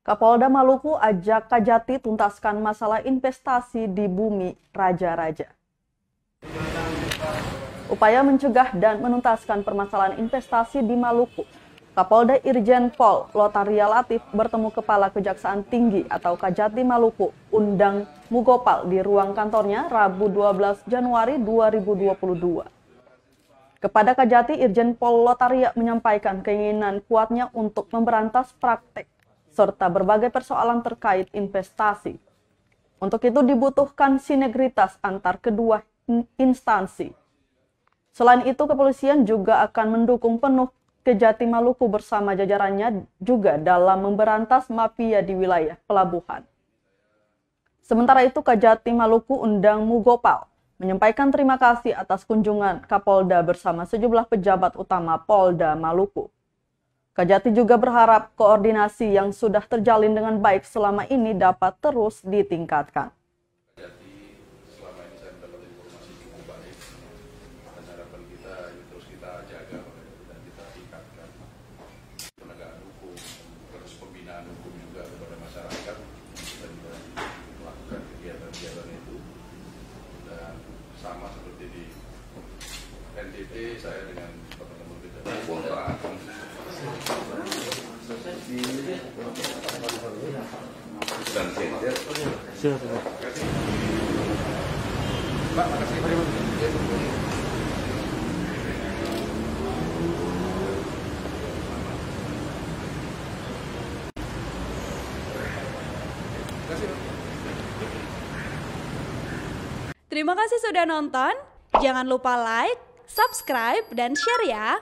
Kapolda Maluku ajak Kajati tuntaskan masalah investasi di bumi raja-raja. Upaya mencegah dan menuntaskan permasalahan investasi di Maluku. Kapolda Irjen Pol Lotaria Latif bertemu Kepala Kejaksaan Tinggi atau Kajati Maluku, Undang Mugopal di ruang kantornya Rabu 12 Januari 2022. Kepada Kajati, Irjen Pol Lotaria menyampaikan keinginan kuatnya untuk memberantas praktek serta berbagai persoalan terkait investasi. Untuk itu dibutuhkan sinergitas antar kedua instansi. Selain itu, kepolisian juga akan mendukung penuh Kejati Maluku bersama jajarannya juga dalam memberantas mafia di wilayah pelabuhan. Sementara itu, Kajati Maluku Undang Mugopal menyampaikan terima kasih atas kunjungan Kapolda bersama sejumlah pejabat utama Polda Maluku. Kajati juga berharap koordinasi yang sudah terjalin dengan baik selama ini dapat terus ditingkatkan. Jadi selama ini saya mendapat informasi cukup baik dan harapan kita terus kita jaga dan kita tingkatkan penegakan hukum, terus pembinaan hukum juga kepada masyarakat dan melakukan kegiatan-kegiatan itu. Dan sama seperti di NTT, saya dengan teman-teman pejabat kontra. Dan silakan. Pak, makasih. Terima kasih sudah nonton. Jangan lupa like, subscribe, dan share ya.